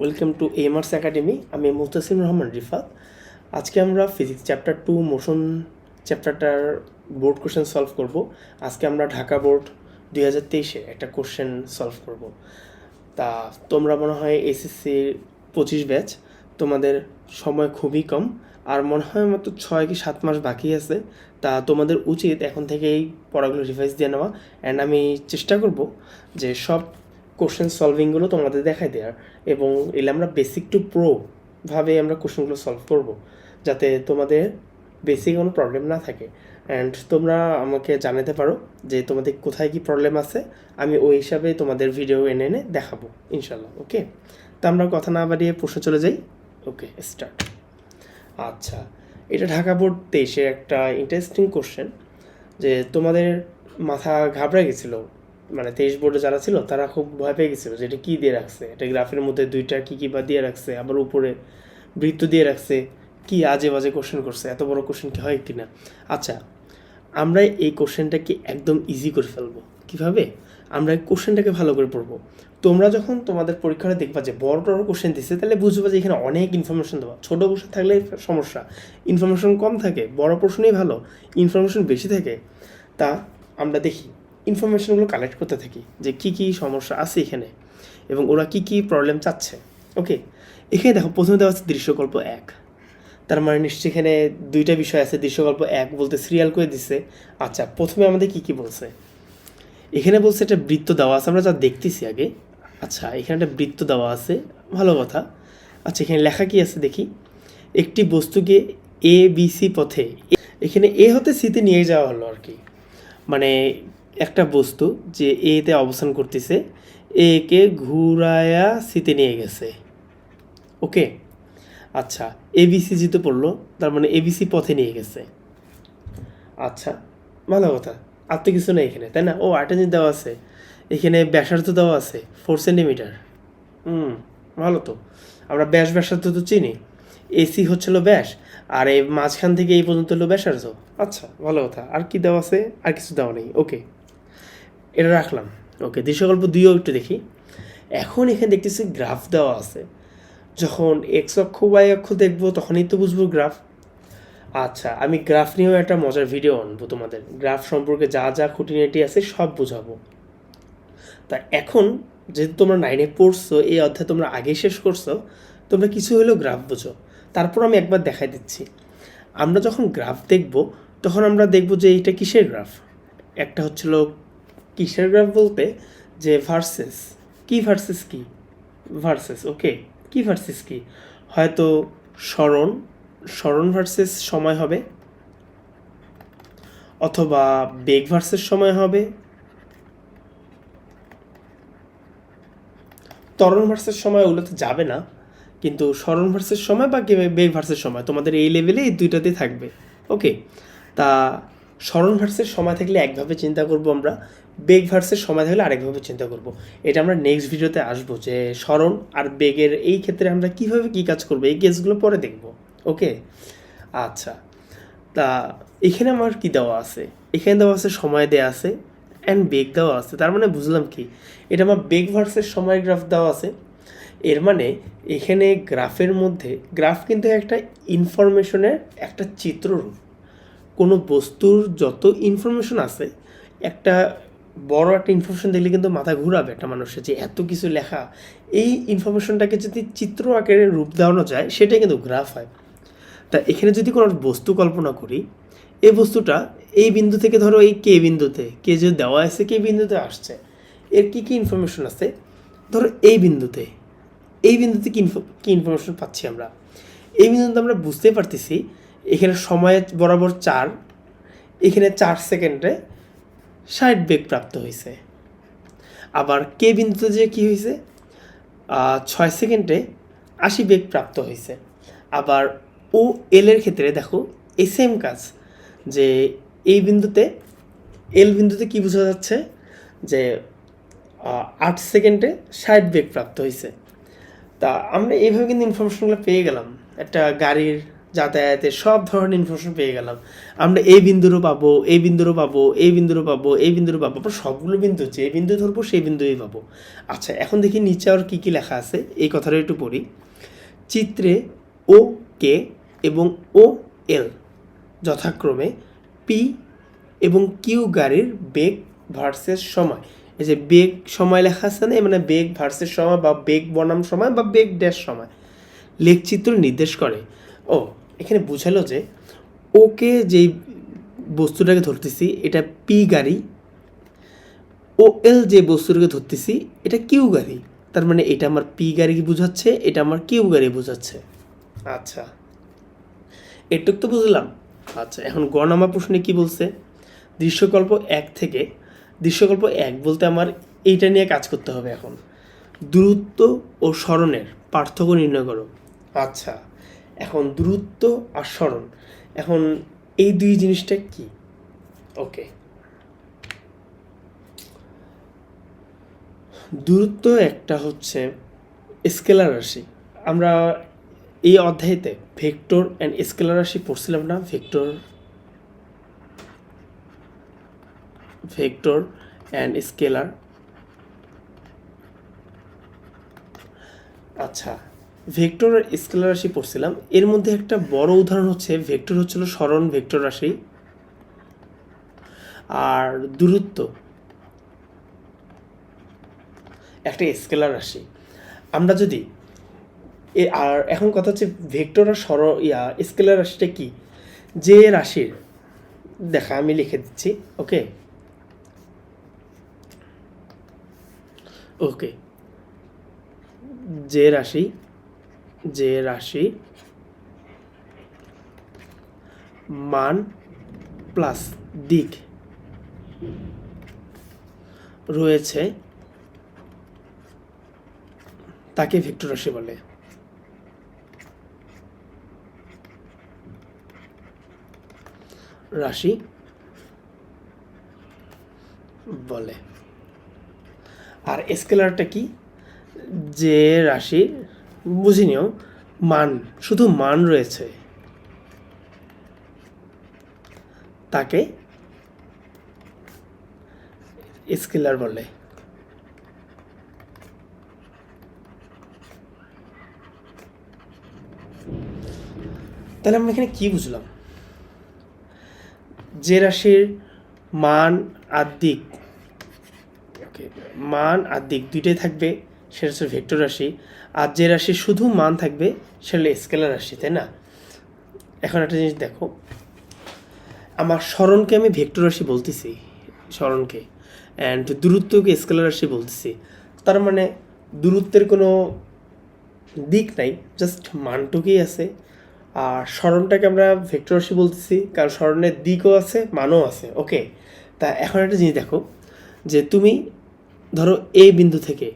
Welcome to এমার্স academy. আমি মুহতাসিম রহমান রিফাত। আজকে আমরা ফিজিক্স চ্যাপ্টার 2 মোশন চ্যাপ্টারটার বোর্ড কোশ্চেন সলভ করব। আজকে আমরা ঢাকা বোর্ড 2023-এ একটা কোশ্চেন সলভ করব। তা তোমরা মনে হয় এসএসসি 25 ব্যাচ, তোমাদের সময় খুবই কম, আর মনে হয় মাত্র 6 কি 7 মাস বাকি আছে। তা তোমাদের উচিত এখন থেকেই পড়াগুলো রিভাইজ দিয়ে নেওয়া। অ্যান্ড আমি চেষ্টা করব যে সব কোশ্চেন সলভিংগুলো তোমাদের দেখাই দেওয়ার, এবং এলে আমরা বেসিক টু প্রো ভাবে আমরা কোশ্চেনগুলো সলভ করব, যাতে তোমাদের বেসিক কোনো প্রবলেম না থাকে। অ্যান্ড তোমরা আমাকে জানাতে পারো যে তোমাদের কোথায় কি প্রবলেম আছে, আমি ওই হিসাবে তোমাদের ভিডিও এনে এনে দেখাবো ইনশাল্লাহ। ওকে, তা আমরা কথা না বাড়িয়ে প্রশ্ন চলে যাই। ওকে, স্টার্ট। আচ্ছা, এটা ঢাকা বোর্ড 23-এর একটা ইন্টারেস্টিং কোশ্চেন, যে তোমাদের মাথা ঘাবড়ে গেছিলো, মানে 23 বোর্ডে যারা ছিল তারা খুব ভয় পেয়ে গেছিলো যে এটা কী দিয়ে রাখছে, এটা গ্রাফের মধ্যে দুইটা কী বা দিয়ে রাখছে, আবার উপরে বৃত্ত দিয়ে রাখছে, কি আজে বাজে কোশ্চেন করছে, এত বড় কোশ্চেন কি হয় কিনা। আচ্ছা, আমরা এই কোশ্চেনটাকে একদম ইজি করে ফেলবো। কীভাবে? আমরা এই কোশ্চেনটাকে ভালো করে পড়বো। তোমরা যখন তোমাদের পরীক্ষাটা দেখবা যে বড় বড় কোশ্চেন দিচ্ছে, তাহলে বুঝবা যে এখানে অনেক ইনফরমেশন দেওয়া। ছোটো কোশ্চেন থাকলে সমস্যা, ইনফরমেশন কম থাকে। বড় প্রশ্নই ভালো, ইনফরমেশন বেশি থাকে। তা আমরা দেখি, ইনফরমেশনগুলো কালেক্ট করতে থাকি যে কী কী সমস্যা আছে এখানে, এবং ওরা কী কী প্রবলেম চাচ্ছে। ওকে, এখানে দেখো প্রথমে দেওয়া আছে দৃশ্যকল্প 1। তার মানে নিশ্চয়ই এখানে দুইটা বিষয় আছে। দৃশ্যকল্প 1 বলতে সিরিয়াল করে দিচ্ছে। আচ্ছা, প্রথমে আমাদের কী কী বলছে? এখানে বলছে একটা বৃত্ত দেওয়া আছে, আমরা যা দেখতেছি আগে। আচ্ছা, এখানে একটা বৃত্ত দেওয়া আছে, ভালো কথা। আচ্ছা, এখানে লেখা কি আছে দেখি। একটি বস্তুকে এ বি সি পথে, এখানে এ হতে সিতে নিয়ে যাওয়া হলো আর কি। মানে একটা বস্তু যে এতে অবস্থান করতেছে, এ কে ঘুরায়া সিতে নিয়ে গেছে। ওকে, আচ্ছা, এবিসি জিতে পড়লো, তার মানে এবিসি পথে নিয়ে গেছে। আচ্ছা, ভালো কথা। আর তো কিছু নেই এখানে, তাই না? ও, আরেকটা জিনিস দেওয়া আছে, এখানে ব্যাসার্ধ দেওয়া আছে 4 সেন্টিমিটার। ভালো তো। আমরা ব্যাসার্ধ তো চিনি, এসি হচ্ছিল ব্যাস, আর এই মাঝখান থেকে এই পর্যন্ত হলো ব্যাসার্ধ। আচ্ছা, ভালো কথা। আর কি দেওয়া আছে? আর কিছু দেওয়া নেই। ওকে, এটা রাখলাম। ওকে, দৃশ্যকল্প 2ও একটু দেখি। এখন এখানে দেখতেছি গ্রাফ দেওয়া আছে। যখন এক্স অক্ষ ওয়াই অক্ষ দেখবো তখনই তো বুঝবো গ্রাফ। আচ্ছা, আমি গ্রাফ নিয়েও একটা মজার ভিডিও আনবো তোমাদের। গ্রাফ সম্পর্কে যা যা খুঁটিনাটি আছে সব বোঝাবো। তা এখন যেহেতু তোমরা 9-এ পড়ছো, এই অধ্যায় তোমরা আগেই শেষ করছো, তোমরা কিছু হলেও গ্রাফ বোঝো। তারপর আমি একবার দেখাই দিচ্ছি। আমরা যখন গ্রাফ দেখব তখন আমরা দেখব যে এইটা কিসের গ্রাফ। একটা হচ্ছিল কিসের গ্রাফ বলতে, যে ভার্সেস কি, ভার্সেস কি, ভার্সেস। ওকে, কি ভার্সেস কি? হয়তো স্মরণ, স্মরণ ভার্সেস সময় হবে, অথবা বেগ ভার্সেস সময় হবে, ত্বরণ ভার্সেস সময় ওগুলো তো যাবে না, কিন্তু স্মরণ ভার্সেস সময় বা বেগ ভার্সেস সময় তোমাদের এই লেভেলে এই দুইটাতেই থাকবে। ওকে, তা স্মরণ ভার্সেস সময় থাকলে একভাবে চিন্তা করব আমরা, বেগ ভার্সেস সময় থাকলে আরেকভাবে চিন্তা করব। এটা আমরা নেক্সট ভিডিওতে আসবো, যে স্মরণ আর বেগের এই ক্ষেত্রে আমরা কীভাবে কী কাজ করবো, এই কেসগুলো পরে দেখব। ওকে, আচ্ছা, তা এখানে আমার কি দেওয়া আছে? এখানে দেওয়া আছে সময় দেওয়া আছে অ্যান্ড বেগ দেওয়া আছে। তার মানে বুঝলাম কি, এটা আমার বেগ ভার্সেস সময় গ্রাফ দেওয়া আছে। এর মানে এখানে গ্রাফের মধ্যে, গ্রাফ কিন্তু একটা ইনফরমেশনের একটা চিত্ররূপ। কোনো বস্তুর যত ইনফরমেশন আছে, একটা বড় একটা ইনফরমেশন দেখলে কিন্তু মাথা ঘুরাবে একটা মানুষের, যে এত কিছু লেখা। এই ইনফরমেশনটাকে যদি চিত্র আকারে রূপ দেওয়ানো যায়, সেটাই কিন্তু গ্রাফ হয়। তা এখানে যদি কোনো বস্তু কল্পনা করি, এই বস্তুটা এই বিন্দু থেকে, ধরো এই কে বিন্দুতে, কে যে দেওয়া আছে কে বিন্দুতে আসছে, এর কী কী ইনফরমেশন আছে, ধরো এই বিন্দুতে, এই বিন্দুতে কী ইনফরমেশন পাচ্ছি আমরা। এই বিন্দুতে আমরা বুঝতে পারতেছি এখানে সময় বরাবর 4, এখানে 4 সেকেন্ডে 60 বেগ প্রাপ্ত হয়েছে। আবার কে বিন্দুতে যে কী হয়েছে, 6 সেকেন্ডে 80 বেগ প্রাপ্ত হয়েছে। আবার ও এলের ক্ষেত্রে দেখো এই সেম কাজ, যে এই বিন্দুতে, এল বিন্দুতে কি বোঝা যাচ্ছে, যে 8 সেকেন্ডে 60 বেগ প্রাপ্ত হয়েছে। তা আমরা এইভাবে কিন্তু ইনফরমেশনগুলো পেয়ে গেলাম একটা গাড়ির যাতায়াতের সব ধরনের ইনফরমেশন পেয়ে গেলাম। আমরা এই বিন্দুরও পাবো, এই বিন্দুরও পাবো, এই বিন্দুরও পাবো, এই বিন্দুরও পাবো, সবগুলো বিন্দু যে বিন্দু ধরবো সেই বিন্দুই পাবো। আচ্ছা, এখন দেখি নিচে আর কী কী লেখা আছে, এই কথাটা একটু পড়ি। চিত্রে ও কে এবং ও এল যথাক্রমে পি এবং কিউ গাড়ির বেগ ভার্সেস সময়। এই যে বেগ সময় লেখা আছে না, মানে বেগ ভার্সেস সময় বা বেগ বনাম সময় বা বেগ ড্যাশ সময় লেখচিত্র নির্দেশ করে। ও, এখানে বুঝালো যে ওকে যেই বস্তুটাকে ধরতেছি এটা পি গাড়ি, ও এল যে বস্তুটাকে ধরতেছি এটা কিউ গাড়ি। তার মানে এটা আমার পি গাড়ি বোঝাচ্ছে, এটা আমার কিউ গাড়ি বোঝাচ্ছে। আচ্ছা, এটুক তো বুঝলাম। আচ্ছা, এখন গ নাম্বার প্রশ্নে কী বলছে, দৃশ্যকল্প 1 থেকে, দৃশ্যকল্প 1 বলতে আমার এইটা নিয়ে কাজ করতে হবে। এখন দূরত্ব ও স্মরণের পার্থক্য নির্ণয় করো। আচ্ছা, এখন দূরত্ব আর স্মরণ, এখন এই দুই জিনিসটা কি? ওকে, দূরত্ব একটা হচ্ছে স্কেলার রাশি। আমরা এই অধ্যায়তে ভেক্টর অ্যান্ড স্কেলার রাশি পড়ছিলাম না, ভেক্টর অ্যান্ড স্কেলার। আচ্ছা, ভেক্টর আর স্কেলার রাশি পড়ছিলাম, এর মধ্যে একটা বড় উদাহরণ হচ্ছে ভেক্টর হচ্ছিল স্মরণ ভেক্টর রাশি, আর দূরত্ব একটা স্কেলার রাশি। আমরা যদি আর এখন কথা হচ্ছে ভেক্টর আর স্কেলার রাশিটা কি, যে রাশির, দেখা আমি লিখে দিচ্ছি। ওকে ওকে যে রাশি মান প্লাস দিক রয়েছে তাকে ভেক্টর রাশি বলে। আর স্কেলারটা কি, যে রাশি, বুঝে নিও, মান, শুধু মান রয়েছে তাকে স্কেলার বলে। তাহলে আমরা এখানে কি বুঝলাম, যে রাশির মান আর দিক, মান আর দিক দুইটাই থাকবে সেটা হচ্ছে ভেক্টর রাশি, আর যে রাশির শুধু মান থাকবে সেটা হলো স্কেলার রাশি, তাই না? এখন একটা জিনিস দেখো, আমার স্মরণকে আমি ভেক্টর রাশি বলতেছি, স্মরণকে, অ্যান্ড দূরত্বকে স্কেলার রাশি বলতেছি। তার মানে দূরত্বের কোনো দিক নাই, জাস্ট মানটুকুই আছে। আর স্মরণটাকে আমরা ভেক্টর রাশি বলতেছি কারণ স্মরণের দিকও আছে, মানও আছে। ওকে, তা এখন একটা জিনিস দেখো, যে তুমি ধরো এই বিন্দু থেকে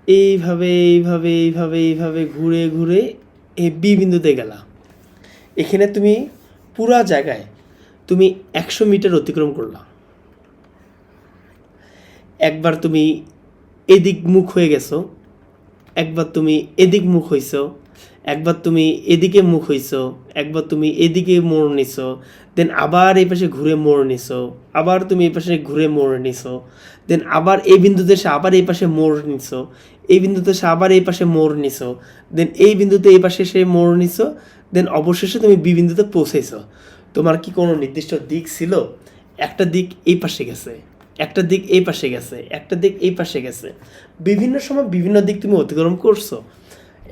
এইভাবে এইভাবে এইভাবে এইভাবে ঘুরে ঘুরে এই বি বিন্দুতে গেলা, এখানে তুমি পুরা জায়গায় তুমি 100 মিটার অতিক্রম করলা। একবার তুমি এদিক মুখ হয়ে গেছো, একবার তুমি এদিক মুখ হইছো, একবার তুমি এদিকে মুখ হইছো, একবার তুমি এদিকে মোড় নিছো, দেন আবার এই পাশে ঘুরে মোড় নিছো, আবার তুমি এই পাশে ঘুরে মোড় নিছো, দেন আবার এই বিন্দুতে এসে আবার এই পাশে মোড় নিছো, এই বিন্দুতে এসে আবার এই পাশে মোড় নিছো, দেন এই বিন্দুতে এই পাশে এসে মোড় নিছো, দেন অবশেষে তুমি বি বিন্দুতে পৌঁছেছো। তোমার কি কোনো নির্দিষ্ট দিক ছিল? একটা দিক এই পাশে গেছে, একটা দিক এই পাশে গেছে, একটা দিক এই পাশে গেছে, বিভিন্ন সময় বিভিন্ন দিক তুমি অতিক্রম করছো।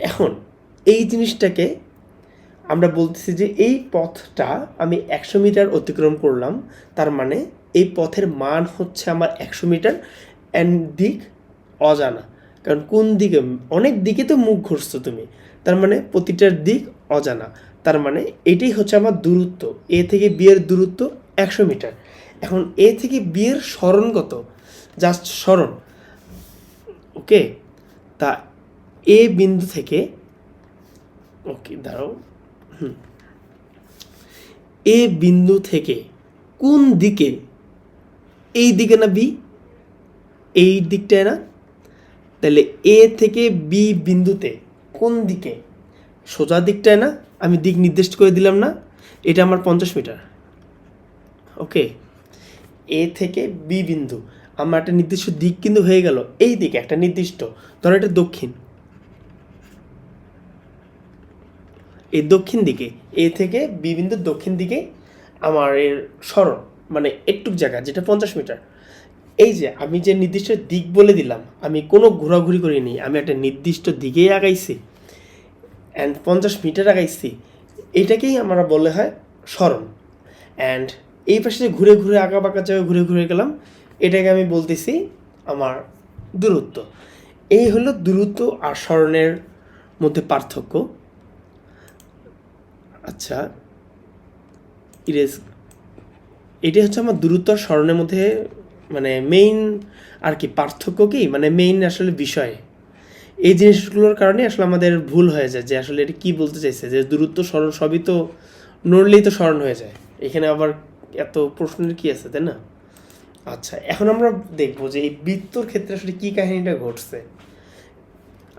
এখন এই জিনিসটাকে আমরা বলতেছি যে এই পথটা আমি 100 মিটার অতিক্রম করলাম, তার মানে এই পথের মান হচ্ছে আমার 100 মিটার, অ্যান্ড দিক অজানা, কারণ কোন দিকে, অনেক দিকে তো মুখ ঘুরছো তুমি, তার মানে প্রতিটার দিক অজানা। তার মানে এটাই হচ্ছে আমার দূরত্ব, এ থেকে বি এর দূরত্ব 100 মিটার। এখন এ থেকে বি এর স্মরণ কত, জাস্ট স্মরণ। ওকে, তা এ বিন্দু থেকে, ওকে দাঁড়াও, এ বিন্দু থেকে কোন দিকে, এই দিকে না বি, এই দিকটায় না, তাহলে এ থেকে বি বিন্দুতে কোন দিকে, সোজা দিকটায় না, আমি দিক নির্দিষ্ট করে দিলাম না, এটা আমার 50 মিটার। ওকে, এ থেকে বি বিন্দু আমার একটা নির্দিষ্ট দিক কিন্তু হয়ে গেল, এই দিকে একটা নির্দিষ্ট, ধরো এটা দক্ষিণ, এই দক্ষিণ দিকে এ থেকে বি বিন্দুর দক্ষিণ দিকে আমার এর সরণ, মানে একটুক জায়গা যেটা 50 মিটার। এই যে আমি যে নির্দিষ্ট দিক বলে দিলাম, আমি কোনো ঘোরাঘুরি করিনি, আমি একটা নির্দিষ্ট দিকেই আগাইছি অ্যান্ড 50 মিটার আগাইছি, এটাকেই আমরা বলে হয় সরণ। অ্যান্ড এই পাশে যে ঘুরে ঘুরে আঁকা বাঁকা জায়গায় ঘুরে ঘুরে গেলাম, এটাকে আমি বলতেছি আমার দূরত্ব। এই হলো দূরত্ব আর সরণের মধ্যে পার্থক্য। আচ্ছা, এটাই হচ্ছে আমার দূরত্ব আর সরণের মধ্যে মানে মেইন আর কি পার্থক্য, কি মানে মেইন আসলে বিষয়। এই জিনিসগুলোর কারণে আসলে আমাদের ভুল হয়ে যায় যে আসলে এটা কী বলতে চাইছে, যে দূরত্ব সরণ সবই তো নড়লেই তো সরণ হয়ে যায়, এখানে আবার এত প্রশ্নের কী আছে, তাই না? আচ্ছা, এখন আমরা দেখবো যে এই বৃত্তর ক্ষেত্রে আসলে কী কাহিনীটা ঘটছে।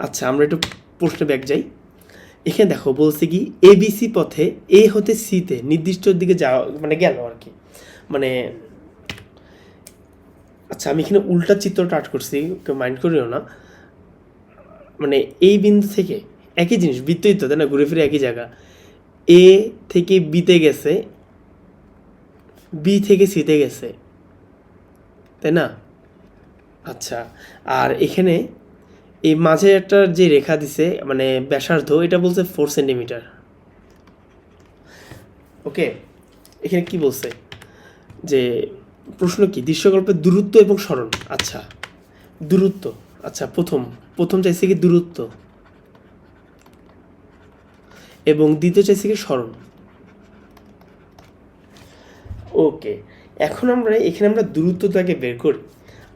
আচ্ছা, আমরা একটু প্রশ্নে ব্যাক যাই। এখানে দেখো বলছে কি এবিসি পথে এ হতে সিতে নির্দিষ্ট দিকে যাওয়া মানে গেল আর কি, মানে আচ্ছা আমি এখানে উল্টা চিত্রটা আর্ট করছি, কেউ মাইন্ড করিও না। মানে এই বিন্দু থেকে একই জিনিস, বৃত্তই তো, তাই না, ঘুরে ফিরে একই জায়গা, এ থেকে বিতে গেছে, বি থেকে সিতে গেছে, তাই না? আচ্ছা, আর এখানে এই মাঝে একটা যে রেখা দিছে মানে ব্যাসার্ধ, এটা বলছে 4 সেন্টিমিটার। ওকে, এখানে কি বলছে যে প্রশ্ন কি দৃশ্যকল্পের দূরত্ব এবং সরণ। আচ্ছা, দূরত্ব, আচ্ছা প্রথম চাইছে কি দূরত্ব এবং দ্বিতীয় চাইছে কি সরণ। ওকে, এখন এখানে আমরা দূরত্বটাকে বের করি।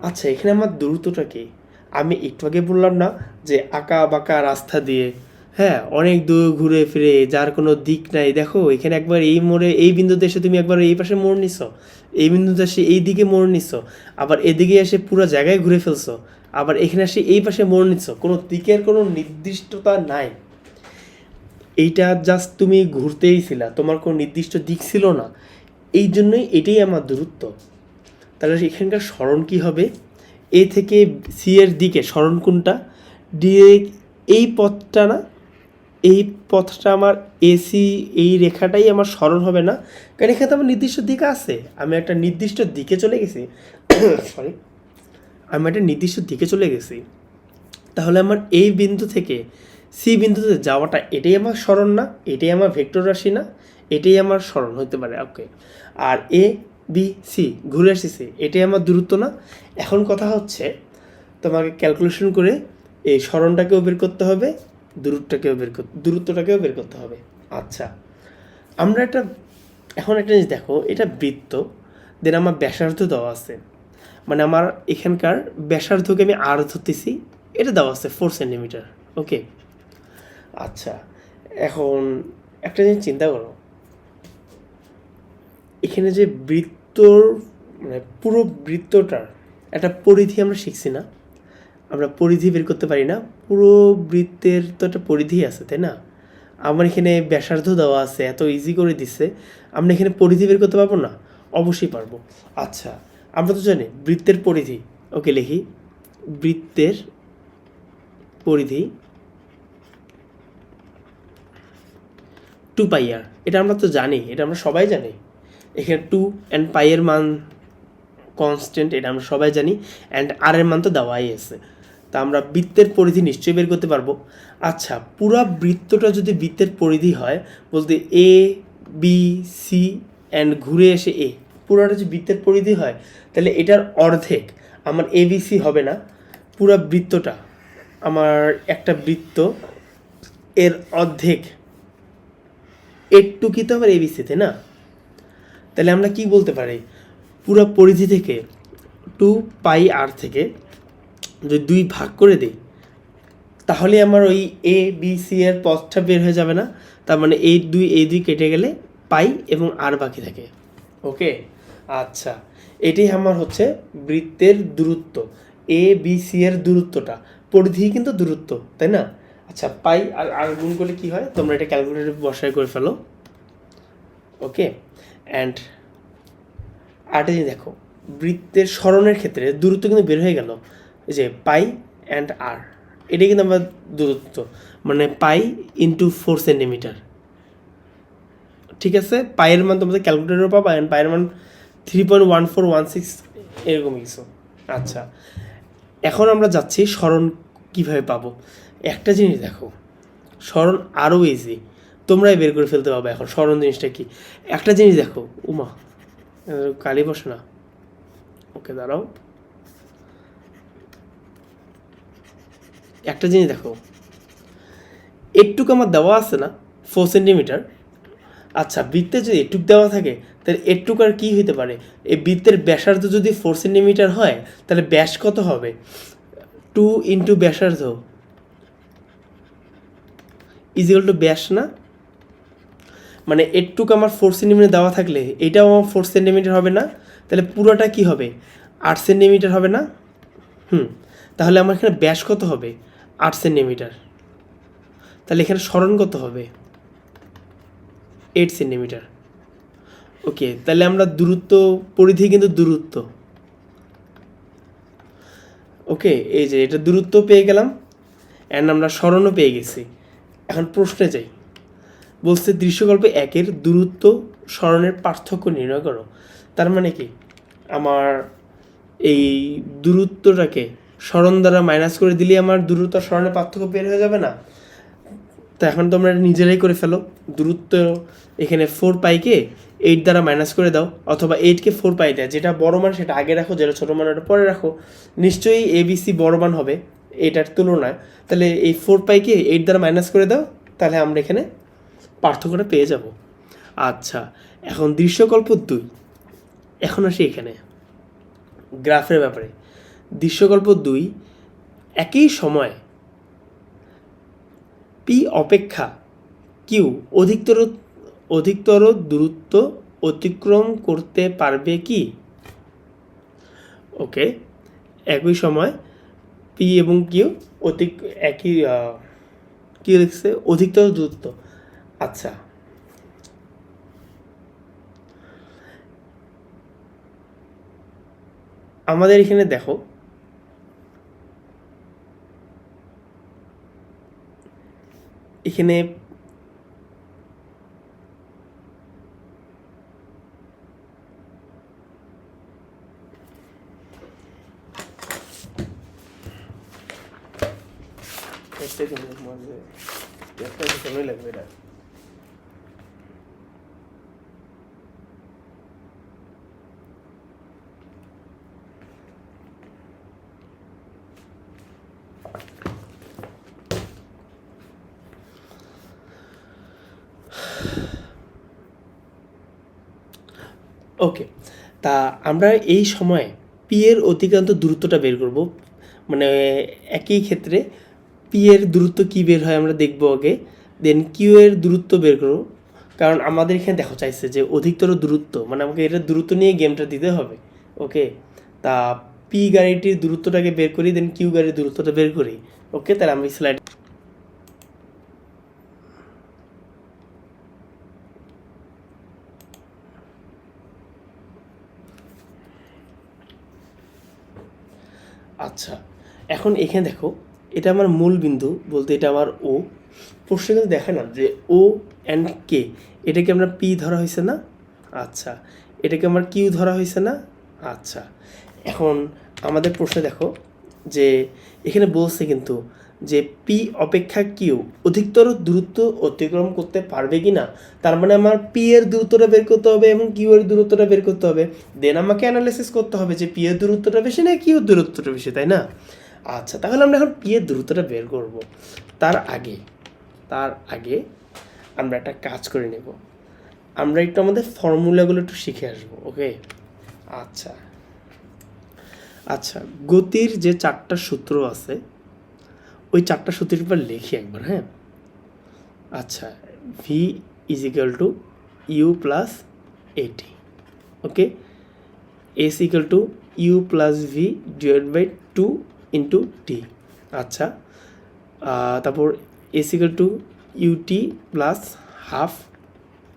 আচ্ছা, এখানে আমার দূরত্বটা কি, আমি একটু আগে বললাম না যে আঁকা বাঁকা রাস্তা দিয়ে, হ্যাঁ, অনেক দূর ঘুরে ফিরে যার কোনো দিক নাই। দেখো এখানে একবার এই মোড়ে এই বিন্দুতে এসে তুমি একবার এই পাশে মোড় নিছো, এই বিন্দুতে এসে এই দিকে মোড় নিছো, আবার এদিকে এসে পুরো জায়গায় ঘুরে ফেলছো, আবার এখানে এসে এই পাশে মোড় নিচ্ছো, কোনো দিকের কোনো নির্দিষ্টতা নাই। এইটা জাস্ট তুমি ঘুরতেই ছিলা, তোমার কোনো নির্দিষ্ট দিক ছিল না, এই জন্যই এটাই আমার দূরত্ব। তাহলে এখানকার সরণ কি হবে, এ থেকে সি এর দিকে সরণ কোনটা, ডিরেক্ট এই পথটা না, এই পথটা আমার এসি, এই রেখাটাই আমার সরণ হবে না, কারণ এখানে তো আমার নির্দিষ্ট দিক আছে, আমি একটা নির্দিষ্ট দিকে চলে গেছি সরি, আমি একটা নির্দিষ্ট দিকে চলে গেছি। তাহলে আমার এই বিন্দু থেকে সি বিন্দুতে যাওয়াটা, এটাই আমার সরণ না, এটাই আমার ভেক্টর রাশি না, এটাই আমার সরণ হতে পারে। ওকে, আর এ বি সি ঘুরে আসছে, এটাই আমার দূরত্ব না। এখন কথা হচ্ছে তোমাকে ক্যালকুলেশন করে এই সরণটাকেও বের করতে হবে, দূরত্বটাকেও বের করতে হবে। আচ্ছা, আমরা এখন একটা জিনিস দেখো, এটা বৃত্ত, দেন আমার ব্যাসার্ধ দেওয়া আছে, মানে আমার এখানকার ব্যাসার্ধকে আমি আর ধরতেছি, এটা দেওয়া আছে 4 সেন্টিমিটার। ওকে, আচ্ছা এখন একটা জিনিস চিন্তা করো, এখানে যে বৃত্তর মানে পুরো বৃত্তটার একটা পরিধি আমরা শিখছি না, আমরা পরিধি বের করতে পারি না, পুরো বৃত্তের তো একটা পরিধি আছে, তাই না? আমার এখানে ব্যাসার্ধ দেওয়া আছে, এত ইজি করে দিচ্ছে, আমরা এখানে পরিধি বের করতে পারবো না? অবশ্যই পারবো। আচ্ছা, আমরা তো জানি বৃত্তের পরিধি, ওকে লিখি, বৃত্তের পরিধি 2πr, এটা আমরা তো জানি, এটা আমরা সবাই জানি, এখানে 2 অ্যান্ড পাইয়ের মান কনস্ট্যান্ট, এটা আমরা সবাই জানি, অ্যান্ড আর এর মান তো দেওয়াই আছে, তা আমরা বৃত্তের পরিধি নিশ্চয়ই বের করতে পারবো। আচ্ছা, পুরা বৃত্তটা যদি বৃত্তের পরিধি হয়, বলতে এ বি সি অ্যান্ড ঘুরে এসে এ, পুরাটা যদি বৃত্তের পরিধি হয়, তাহলে এটার অর্ধেক আমার এ বি সি হবে না, পুরা বৃত্তটা আমার একটা বৃত্ত, এর অর্ধেক একটু কি তো আমার এবিসিতে না, তাহলে আমরা কি বলতে পারি, পুরো পরিধি থেকে 2πr থেকে যদি 2 ভাগ করে দিই, তাহলে আমার ওই এ বি সি এর পথটা বের হয়ে যাবে না, তার মানে এই দুই কেটে গেলে পাই এবং আর বাকি থাকে। ওকে, আচ্ছা, এটাই আমার হচ্ছে বৃত্তের দূরত্ব, এ বি সি এর দূরত্বটা, পরিধি কিন্তু দূরত্ব, তাই না? আচ্ছা পাই আর গুণ করলে কী হয় তোমরা এটা ক্যালকুলেটরে বসায় করে ফেলো। ওকে, অ্যান্ড আরেকটা জিনিস দেখো, বৃত্তের সরণের ক্ষেত্রে দূরত্ব কিন্তু বের হয়ে গেল, এই যে পাই অ্যান্ড আর, এটাই কিন্তু আমরা দূরত্ব, মানে পাই ইন্টু 4 সেন্টিমিটার। ঠিক আছে, পায়ের মান তোমাদের ক্যালকুলেটরও পাবা, অ্যান্ড পায়ের মান 3.1416 এরকম কিছু। আচ্ছা, এখন আমরা যাচ্ছি সরণ কীভাবে পাবো। একটা জিনিস দেখো, সরণ আরও ইজি, তোমরাই বের করে ফেলতে পারবে এখন সরণ জিনিসটা কি। একটা জিনিস দেখো, উমা কালি বসে না, ওকে দাঁড়াও, একটা জিনিস দেখো, একটুকু আমার দেওয়া আছে না 4 সেন্টিমিটার। আচ্ছা, বৃত্তে যদি একটুক দেওয়া থাকে তাহলে একটুক আর কী হইতে পারে, এই বৃত্তের ব্যাসার্ধ যদি 4 সেন্টিমিটার হয় তাহলে ব্যাস কত হবে, 2 ইন্টু ব্যাসার্ধ ইজিক্যাল টু ব্যাস না, মানে একটুক আমার 4 সেন্টিমিটার দেওয়া থাকলে এটাও আমার 4 সেন্টিমিটার হবে না, তাহলে পুরোটা কি হবে 8 সেন্টিমিটার হবে না। তাহলে আমার এখানে ব্যাস কত হবে 8 সেন্টিমিটার, তাহলে এখানে সরণ কত হবে 8 সেন্টিমিটার। ওকে, তাহলে আমরা দূরত্ব পরিধি কিন্তু দূরত্ব, ওকে এই যে এটা দূরত্ব পেয়ে গেলাম, অ্যান্ড আমরা সরণও পেয়ে গেছি। এখন প্রশ্নে যাই, বলছে দৃশ্যকল্প 1-এর দূরত্ব সরণের পার্থক্য নির্ণয় করো। তার মানে কি, আমার এই দূরত্বটাকে সরণ দ্বারা মাইনাস করে দিলে আমার দূরত্ব সরণের পার্থক্য বের হয়ে যাবে না। তো এখন তোমরা নিজেরাই করে ফেলো, দূরত্ব এখানে 4 পাইকে 8 দ্বারা মাইনাস করে দাও, অথবা 8কে 4 পাই দেয়, যেটা বড় মান সেটা আগে রাখো, যেটা ছোটো মান ওটা পরে রাখো। নিশ্চয়ই ABC বড় মান হবে এটার তুলনায়, তাহলে এই 4 পাইকে 8 দ্বারা মাইনাস করে দাও, তাহলে আমরা এখানে পার্থক্যটা পেয়ে যাব। আচ্ছা, এখন দৃশ্যকল্প 2, এখন আসি এখানে গ্রাফের ব্যাপারে। দৃশ্যকল্প 2, একই সময় পি অপেক্ষা কিউ অধিকতর দূরত্ব অতিক্রম করতে পারবে কি। ওকে, একই সময় পি এবং কিউ একই কী লিখছে অধিকতর দূরত্ব। আচ্ছা, আমাদের এখানে দেখো, এখানে সময় লাগবে এটা। ওকে, তা আমরা এই সময়ে পি এর অতিক্রান্ত দূরত্বটা বের করব, মানে একই ক্ষেত্রে পি এর দূরত্ব কী বের হয় আমরা দেখব আগে, দেন কিউ এর দূরত্ব বের করব, কারণ আমাদের এখানে দেখো চাইছে যে অধিকতর দূরত্ব, মানে আমাকে এটার দূরত্ব নিয়ে গেমটা দিতে হবে। ওকে, তা পি গাড়িটির দূরত্বটাকে বের করি, দেন কিউ গাড়ির দূরত্বটা বের করি। ওকে, তাহলে আমি স্লাইড, আচ্ছা এখন এখানে দেখো, এটা আমার মূল বিন্দু বলতে এটা আমার ও, প্রশ্নে কিন্তু দেখে না যে ও অ্যান্ড কে, এটাকে আমরা পি ধরা হয়েছে না। আচ্ছা, এটাকে আমার কিউ ধরা হয়েছে না। আচ্ছা, এখন আমাদের প্রশ্নে দেখো যে এখানে বলছে কিন্তু যে পি অপেক্ষা কিউ অধিকতর দূরত্ব অতিক্রম করতে পারবে কি না, তার মানে আমার পি এর দূরত্বটা বের করতে হবে এবং কিউ এর দূরত্বটা বের করতে হবে, দেন আমাকে অ্যানালাইসিস করতে হবে যে পি এর দূরত্বটা বেশি না কিউ এর দূরত্বটা বেশি, তাই না। আচ্ছা, তাহলে আমরা এখন পি এর দূরত্বটা বের করব। তার আগে আমরা একটা কাজ করে নেব, আমরা একটু আমাদের ফর্মুলাগুলো একটু শিখে আসবো। ওকে, আচ্ছা গতির যে 4টা সূত্র আছে ওই 4টা সূত্রের উপর লিখি একবার। হ্যাঁ, আচ্ছা, v is equal to you plus at, okay, s equal to you plus V divide by 2 into t. আচ্ছা, তারপর s equal to u t plus half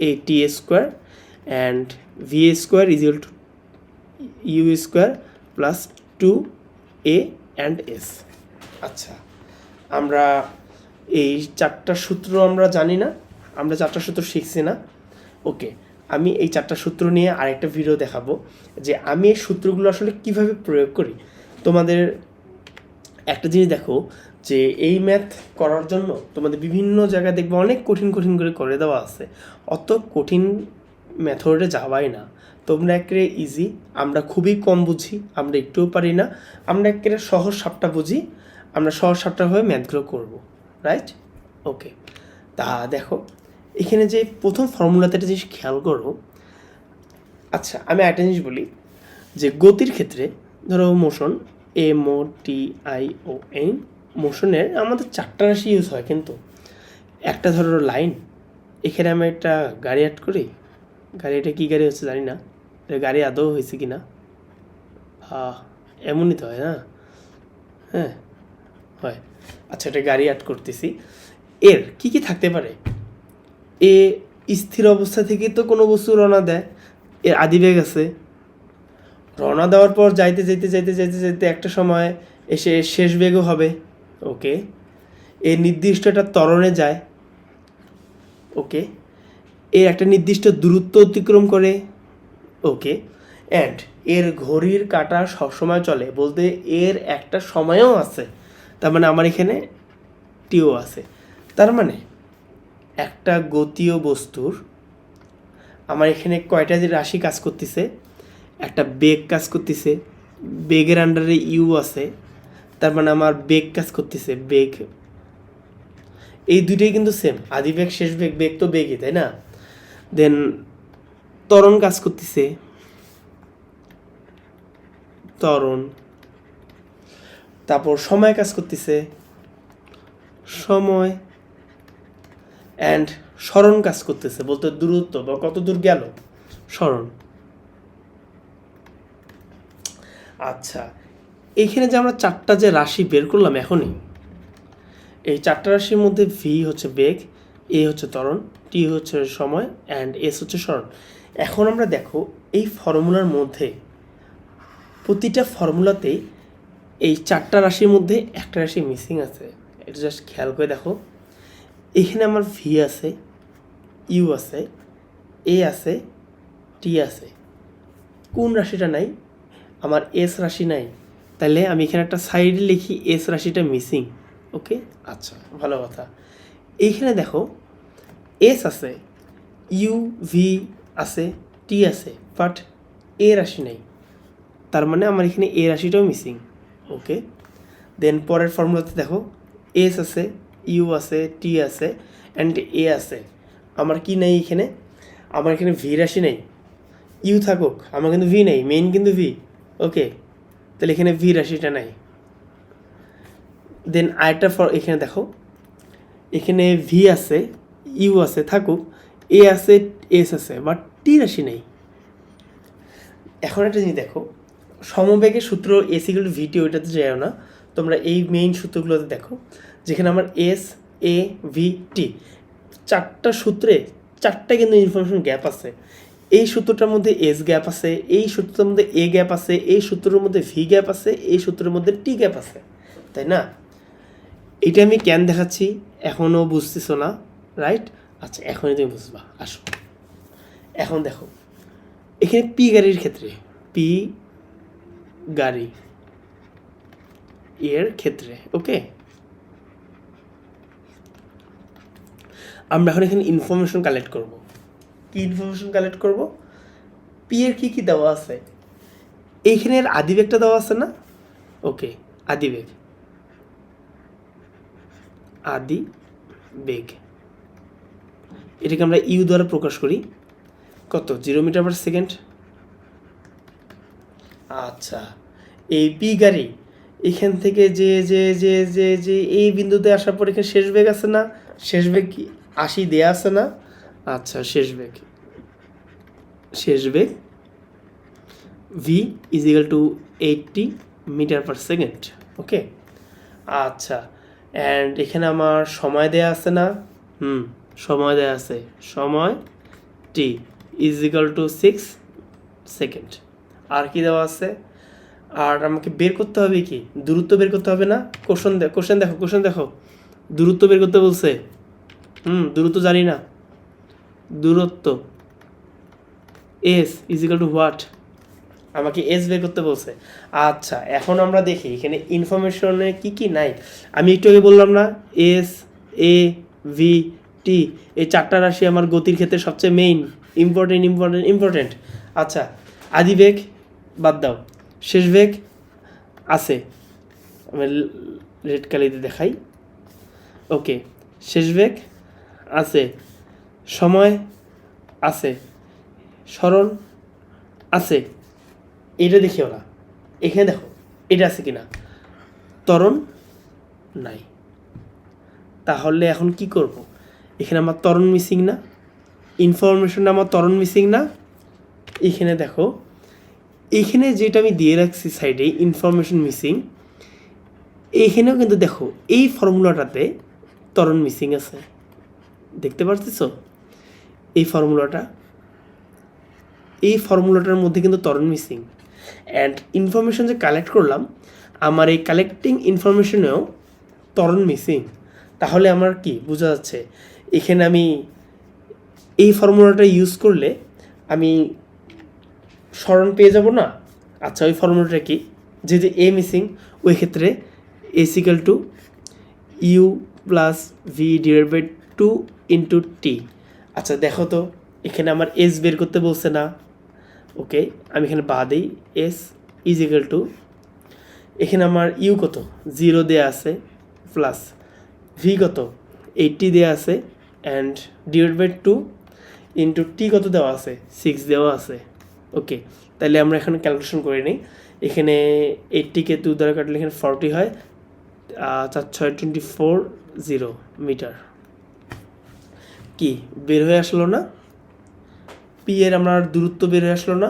a t square and v square is equal to u square plus two a and s. আচ্ছা, আমরা এই চারটা সূত্র আমরা জানি না, আমরা চারটা সূত্র শিখছি না। ওকে, আমি এই চারটা সূত্র নিয়ে আরেকটা ভিডিও দেখাবো যে আমি এই সূত্রগুলো আসলে কিভাবে প্রয়োগ করি। তোমাদের একটা জিনিস দেখো যে এই ম্যাথ করার জন্য তোমাদের বিভিন্ন জায়গায় দেখবে অনেক কঠিন কঠিন করে দেওয়া আছে, অত কঠিন মেথডে যাওয়াই না, তোমরা একেবারে ইজি। আমরা খুবই কম বুঝি, আমরা একটুও পারি না, আমরা একেবারে সহজ সাপটা বুঝি, আমরা সহজ সাপটাভাবে ম্যাথগুলো করবো, রাইট? ওকে, তা দেখো এখানে যে প্রথম ফর্মুলাতে একটা জিনিস খেয়াল করো। আচ্ছা, আমি একটা জিনিস বলি যে গতির ক্ষেত্রে ধরো মোশন MOTION, মোশনের আমাদের চারটা রাশি ইউজ হয়, কিন্তু একটা ধরো লাইন, এখানে আমি একটা গাড়ি অ্যাড করি, গাড়ি, এটা কী গাড়ি হচ্ছে জানি না, গাড়ি আদৌ হয়েছে কি না, এমনই তো হয় না, হ্যাঁ হয়। আচ্ছা, এটা গাড়ি অ্যাড করতেছি, এর কি কি থাকতে পারে? এ স্থির অবস্থা থেকে তো কোনো বস্তু রওনা দেয়, এর আদিবেগ আছে, রওনা দেওয়ার পর যাইতে যাইতে যাইতে যাইতে যাইতে একটা সময় এসে শেষ বেগও হবে। ওকে, এর নির্দিষ্ট একটা ত্বরণে যায়। ওকে, এর একটা নির্দিষ্ট দূরত্ব অতিক্রম করে। ওকে, অ্যান্ড এর ঘড়ির কাঁটা সবসময় চলে, বলতে এর একটা সময়ও আছে, তার মানে আমার এখানে টিও আছে। তার মানে একটা গতীয় বস্তুর আমার এখানে কয়টা যে রাশি কাজ করতেছে, একটা বেগ কাজ করতেছে, বেগের আন্ডারে ইউ আছে, তার মানে আমার বেগ কাজ করতেছে, বেগ। এই দুইটাই কিন্তু সেম, আদি বেগ শেষ বেগ, বেগ তো বেগই, তাই না? দেন ত্বরণ কাজ করতেছে, ত্বরণ। তারপর সময় কাজ করতেছে, সময়। অ্যান্ড স্মরণ কাজ করতেছে, বলতে দূরত্ব বা কত দূর গেল, স্মরণ। আচ্ছা, এইখানে যে আমরা চারটা যে রাশি বের করলাম এখনই, এই চারটা রাশির মধ্যে ভি হচ্ছে বেগ, এ হচ্ছে ত্বরণ, টি হচ্ছে সময়, অ্যান্ড এস হচ্ছে স্মরণ। এখন আমরা দেখো এই ফর্মুলার মধ্যে প্রতিটা ফর্মুলাতেই এই চারটা রাশির মধ্যে একটা রাশি মিসিং আছে, এটা জাস্ট খেয়াল করে দেখো। এখানে আমার ভি আছে, ইউ আছে, এ আছে, টি আছে, কোন রাশিটা নাই? আমার এস রাশি নাই, তাহলে আমি এখানে একটা সাইডে লিখি এস রাশিটা মিসিং। ওকে, আচ্ছা, ভালো কথা। এইখানে দেখো এস আছে, ইউ ভি আছে, টি আছে, বাট এ রাশি নাই, তার মানে আমার এখানে এ রাশিটাও মিসিং। ওকে, দেন পরের ফর্মুলাতে দেখো এস আছে, ইউ আছে, টি আছে, অ্যান্ড এ আছে, আমার কি নেই এখানে? আমার এখানে ভি রাশি নেই। ইউ থাকুক, আমার কিন্তু ভি নেই, মেইন কিন্তু ভি। ওকে, তাহলে এখানে ভি রাশিটা নাই। দেন আরেকটা এখানে দেখো, এখানে ভি আছে, ইউ আছে, থাকুক, এ আছে, এস আছে, বাট টি রাশি নেই। এখন একটা জিনিস দেখো, সমবেগের সূত্র এস ইকুয়াল টু ভিটি, ওইটাতে যাও না, তোমরা এই মেইন সূত্রগুলোতে দেখো, যেখানে আমার এস, এ, ভি, টি, চারটা সূত্রে চারটা কিন্তু ইনফরমেশন গ্যাপ আছে। এই সূত্রটার মধ্যে এস গ্যাপ আছে, এই সূত্রটার মধ্যে এ গ্যাপ আছে, এই সূত্রের মধ্যে ভি গ্যাপ আছে, এই সূত্রের মধ্যে টি গ্যাপ আছে, তাই না? এটা আমি কেন দেখাচ্ছি এখনও বুঝতেছো না, রাইট? আচ্ছা, এখনই তুমি বুঝবা, আসো। এখন দেখো এখানে পি গাড়ির ক্ষেত্রে, পি গাড়ি এর ক্ষেত্রে, ওকে, আমরা এখন এখানে ইনফরমেশন কালেক্ট করব। কি ইনফরমেশন কালেক্ট করব? পি এর কি কি দেওয়া আছে, এইখানে এর আদিবেগটা দেওয়া আছে না? ওকে, আদিবেগ, আদি বেগ, এটাকে আমরা ইউ দ্বারা প্রকাশ করি, কত? 0 মিটার পার সেকেন্ড। আচ্ছা, এই পি গাড়ি এখান থেকে যে যে যে যে যে এই বিন্দুতে আসার পর এখানে শেষ বেগ আছে না? শেষ বেগ কি 80 দেয়া আছে না? আচ্ছা, শেষ বেগ v is equal to 80 metre per second. Okay, আচ্ছা, অ্যান্ড এখানে আমার সময় দেয়া আছে না, সময় দেয়া আছে, সময় টি ইজ ইকাল টু 6 সেকেন্ড। আর কি দেওয়া আছে, আর আমাকে বের করতে হবে কি, দূরত্ব বের করতে হবে না। কোশ্চেন দেখো দূরত্ব বের করতে বলছে। দূরত্ব জানি না, দূরত্ব S is equal two what, আমাকে এস বের করতে বলছে। আচ্ছা, এখন আমরা দেখি এখানে ইনফরমেশনে কি কি নাই। আমি একটু আগে বললাম না, এস, এ, ভি, টি, এই চারটা রাশি আমার গতির ক্ষেত্রে সবচেয়ে মেইন ইম্পর্টেন্ট। আচ্ছা, আদি বেগ বাদ দাও, শেষ বেগ আছে, আমি রেড কালিতে দেখাই। ওকে, শেষ বেগ আছে, সময় আছে, স্মরণ আছে। এটা দেখি ওরা, এখানে দেখো এটা আছে কিনা, ত্বরণ নাই। তাহলে এখন কি করব, এখানে আমার ত্বরণ মিসিং না, ইনফরমেশনটা আমার ত্বরণ মিসিং না। এখানে দেখো, এইখানে যেটা আমি দিয়ে রাখছি সাইডে ইনফরমেশন মিসিং, এইখানেও কিন্তু দেখো এই ফর্মুলাটাতে ত্বরণ মিসিং আছে, দেখতে পারতেছ? এই ফর্মুলাটার মধ্যে কিন্তু ত্বরণ মিসিং। অ্যান্ড ইনফরমেশন যে কালেক্ট করলাম, আমার এই কালেক্টিং ইনফরমেশনেও ত্বরণ মিসিং। তাহলে আমার কি বোঝা যাচ্ছে, এখানে আমি এই ফর্মুলাটা ইউজ করলে আমি স্মরণ পেয়ে যাব না। আচ্ছা, ওই ফর্মুলাটা কি, যেহেতু এ মিসিং, ওই ক্ষেত্রে s equal to you plus V divide by 2 into t. আচ্ছা দেখো তো, এখানে আমার এস বের করতে বলছে না। ওকে, আমি এখানে বাদেই, এস ইজ ইকাল টু, এখানে আমার ইউ কত 0 দেওয়া আছে, প্লাস ভি কত 80 দেওয়া আছে, অ্যান্ড ডিভাইড বাই 2 ইন্টু টি কত দেওয়া আছে, 6 দেওয়া আছে। ওকে, তাহলে আমরা এখানে ক্যালকুলেশন করে নিই। এখানে 80কে 2 দ্বারা কাটলে এখানে 40 হয়, 4 6 24 0 মিটার। কি বের হয়ে আসলো না, পি এর আমার দূরত্ব বের হয়ে আসলো না।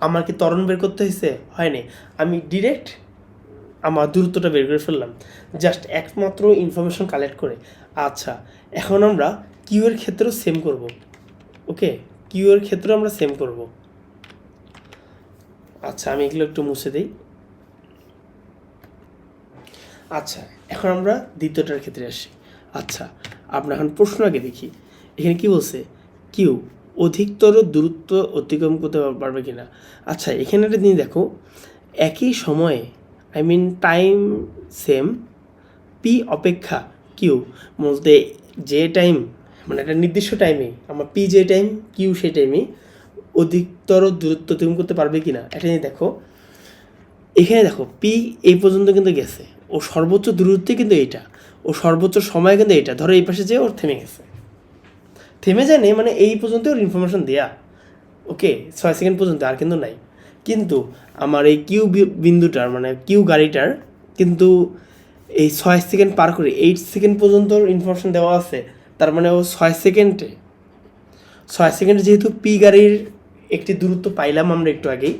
আমার কি ত্বরণ বের করতে হয়েছে? হয়নি, আমি ডিরেক্ট আমার দূরত্বটা বের করে ফেললাম, জাস্ট একমাত্র ইনফরমেশন কালেক্ট করে। আচ্ছা, এখন আমরা কিউ এর ক্ষেত্রেও সেম করব। ওকে, কিউ এর ক্ষেত্রেও আমরা সেম করব। আচ্ছা, আমি এগুলো একটু মুছে দিই। আচ্ছা, এখন আমরা দ্বিতীয়টার ক্ষেত্রে আসি। আচ্ছা, আমরা এখন প্রশ্ন আগে দেখি। এখানে কি বলছে, কিউ অধিকতর দূরত্ব অতিক্রম করতে পারবে কিনা। আচ্ছা, এখানে একটা জিনিস দেখো, একই সময়ে টাইম সেম, পি অপেক্ষা কিউ, বলতে যে টাইম একটা নির্দিষ্ট টাইমে আমার পি যে টাইম, কিউ সেই টাইমে অধিকতর দূরত্ব অতিক্রম করতে পারবে কিনা। এটা নিয়ে দেখো, এখানে দেখো পি এই পর্যন্ত কিন্তু গেছে, ও সর্বোচ্চ দূরত্বে কিন্তু এইটা, ও সর্বোচ্চ সময় কিন্তু এইটা। ধরো এই পাশে যে ওর থেমে গেছে, থেমে যায় নেই, এই পর্যন্ত ওর ইনফরমেশন দেয়া। ওকে, 6 সেকেন্ড পর্যন্ত, আর কিন্তু নাই। কিন্তু আমার এই কিউ বিন্দুটার কিউ গাড়িটার কিন্তু এই 6 সেকেন্ড পার করে 8 সেকেন্ড পর্যন্ত ইনফরমেশন দেওয়া আছে। তার ও 6 সেকেন্ডে যেহেতু পি গাড়ির একটি দূরত্ব পাইলাম আমরা একটু আগেই,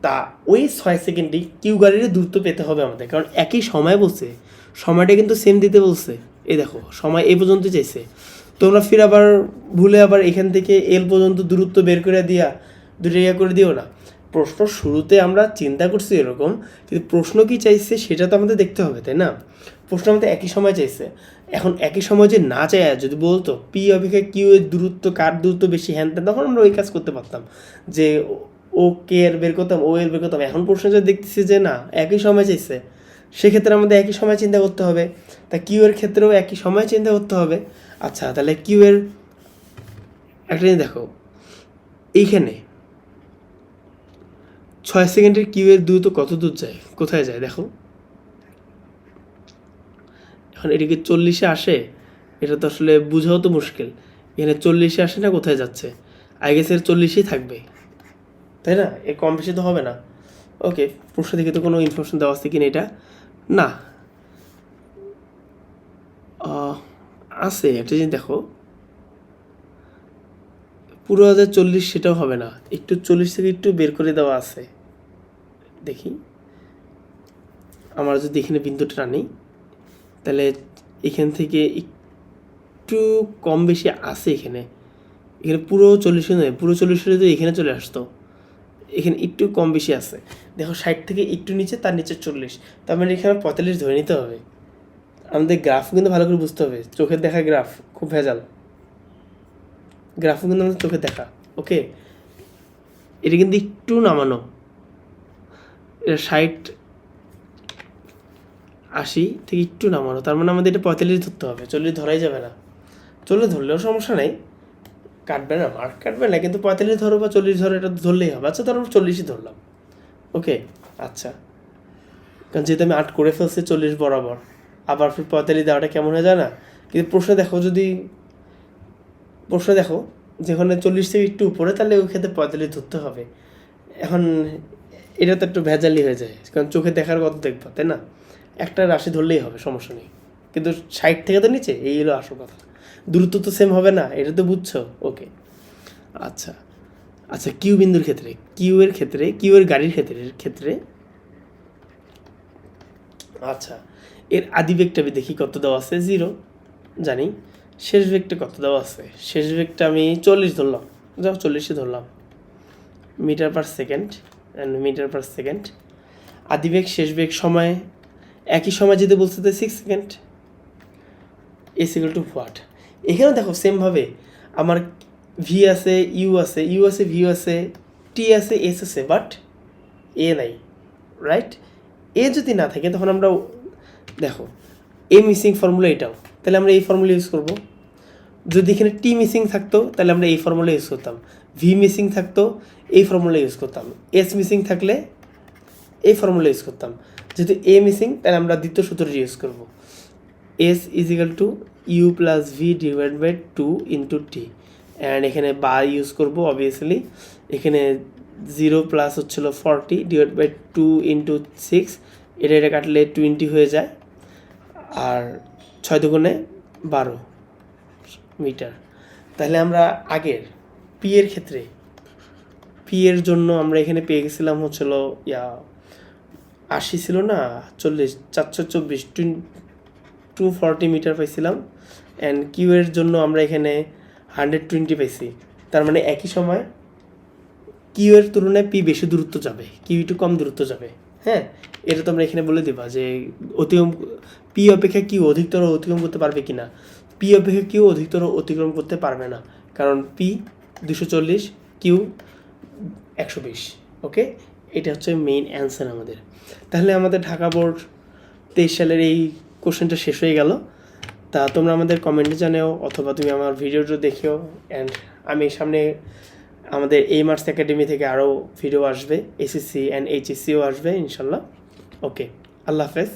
তা ওই 6 সেকেন্ডেই কিউ গাড়ির দূরত্ব পেতে হবে আমাদের, কারণ একই সময় বলছে, সময়টা কিন্তু সেম দিতে বলছে। এই দেখো, সময় এই পর্যন্ত চাইছে, তোমরা ফির আবার ভুলে আবার এখান থেকে এল পর্যন্ত দূরত্ব বের করে দিয়া দুটো করে দিও না। প্রশ্ন শুরুতে আমরা চিন্তা করছি এরকম, কিন্তু প্রশ্ন কি চাইছে সেটা তো আমাদের দেখতে হবে, তাই না? প্রশ্ন আমাদের একই সময় চাইছে। এখন একই সময় যে না চায়, যদি বলতো পি অপেক্ষা কিউ এর দূরত্ব, কার দূরত্ব বেশি হ্যান, তখন আমরা ওই কাজ করতে পারতাম, যে ও কে এর বের করতাম, ও এর বের করতাম। এখন প্রশ্ন যদি দেখতেছি যে না, একই সময় চাইছে, সেক্ষেত্রে আমাদের একই সময় চিন্তা করতে হবে। তা কিউ এর ক্ষেত্রেও একই সময় চিন্তা করতে হবে। আচ্ছা, তাহলে কিউ এর একটা জিনিস দেখো, এইখানে 6 সেকেন্ডের কিউ এর দূরত্ব কত দূর যায়, কোথায় যায় দেখো। এখন এদিকে 40-এ আসে, এটা তো আসলে বোঝাও তো মুশকিল। এখানে 40-এ আসে না, কোথায় যাচ্ছে, আই গেস এর 40-এই থাকবে, তাই না? এর কম বেশি তো হবে না। ওকে, প্রশ্ন থেকে তো কোনো ইনফরমেশন দেওয়া আছে কিনা, এটা না আছে। একটা জিনিস দেখো, পুরো 40 সেটাও হবে না, একটু 40 থেকে একটু বের করে দেওয়া আছে। দেখি, আমরা যদি এখানে বিন্দুটা টানি, তাহলে এখান থেকে একটু কম বেশি আছে এখানে পুরো 40 নয়, পুরো 40 হলে তো এখানে চলে আসতো, এখানে একটু কম বেশি আছে। দেখো 60 থেকে একটু নিচে, তার নিচে 40, তার মানে এখানে 45 ধরে নিতে হবে। আমাদের গ্রাফ কিন্তু ভালো করে বুঝতে হবে, চোখের দেখা গ্রাফ খুব ভেজাল, গ্রাফও কিন্তু আমাদের চোখের দেখা। ওকে, এটা কিন্তু একটু নামানো, এটা 60 80 থেকে একটু নামানো, তার মানে আমাদের এটা 45 ধরতে হবে, 40 ধরাই যাবে না। 40 ধরলেও সমস্যা নেই, কাটবে না, মার্ক কাটবে না, কিন্তু 45 ধরো বা 40 ধরো, এটা ধরলেই হবে। আচ্ছা ধরো 40ই ধরলাম। ওকে, আচ্ছা, কারণ যেহেতু আমি 8 করে ফেলছি 40 বরাবর, আবার ফির 45 দেওয়াটা কেমন হয়ে যায় না? কিন্তু প্রশ্ন দেখো যেখানে 40 থেকে একটু উপরে, তাহলে ওই ক্ষেত্রে 45 ধরতে হবে। এখন এটা তো একটু ভেজালি হয়ে যায়, কারণ চোখে দেখার কত দেখবো, তাই না? একটা রাশি ধরলেই হবে, সমস্যা নেই। কিন্তু 60 থেকে তো নিচে, এই হলো আসল কথা। দূরত্ব তো সেম হবে না, এটা তো বুঝছো? ওকে, আচ্ছা আচ্ছা, কিউ বিন্দুর ক্ষেত্রে, কিউ এর গাড়ির ক্ষেত্রে আচ্ছা, এর আদি বেগটা আমি দেখি কত দেওয়া আছে, 0 জানি। শেষ বেগটা কত দেওয়া আছে? শেষ বেগটা আমি 40 ধরলাম, যাও 40 ধরলাম, মিটার পার সেকেন্ড। আদি বেগ শেষ বেগ সময় একই সময় যেতে বলছে, 6 second. Is equal two what? এখানে দেখো সেমভাবে আমার ভি আছে, ইউ আছে, ভিউ আছে, টি আছে, এস আছে, বাট এ নাই, রাইট? এ যদি না থাকে তখন আমরা দেখো এ মিসিং ফর্মুলা এটাও, তাহলে আমরা এই ফর্মুলা ইউজ করব। যদি এখানে টি মিসিং থাকতো তাহলে আমরা এই ফর্মুলা ইউজ করতাম, ভি মিসিং থাকতো এই ফর্মুলা ইউজ করতাম, এস মিসিং থাকলে এই ফর্মুলা ইউজ করতাম। যেহেতু এ মিসিং, তাহলে আমরা দ্বিতীয় সূত্রটি ইউজ করব, S is equal to you plus V divide by 2 into T. And এখানে বা ইউজ করব অবভিয়াসলি, এখানে 0 প্লাস হচ্ছিল 40 ডিভাইড বাই 2 ইন্টু 6, এটা কাটলে 20 হয়ে যায়, আর 6 দুগুণে 12 মিটার। তাহলে আমরা আগের পি এর ক্ষেত্রে, পি এর জন্য আমরা এখানে পেয়ে গেছিলাম হচ্ছিল 80 ছিল না, 40, 424, 240 মিটার পাইছিলাম। অ্যান্ড কিউ এর জন্য আমরা এখানে 120 পাইছি, তার মানে একই সময় কিউ এর তুলনায় পি বেশি দূরত্ব যাবে, কিউ একটু কম দূরত্ব যাবে। হ্যাঁ, এটা তোমরা এখানে বলে দিবা যে অতিক্রম, পি অপেক্ষা কিউ অধিকতর অতিক্রম করতে পারবে কিনা। পি অপেক্ষা কিউ অধিকতর অতিক্রম করতে পারবে না, কারণ পি 240, কিউ 120। ওকে, এটা হচ্ছে মেইন অ্যান্সার আমাদের। তাহলে আমাদের ঢাকা বোর্ড 23 সালের এই কোশ্চেনটা শেষ হয়ে গেল। তা তোমরা আমাদের কমেন্টে জানাও, অথবা তুমি আমার ভিডিওটা দেখেও। অ্যান্ড আমি সামনে আমাদের এই মার্কস একাডেমি থেকে আরও ভিডিও আসবে, এসএসসি অ্যান্ড এইচএসসিও আসবে ইনশাল্লাহ। ওকে, আল্লাহ হাফেজ।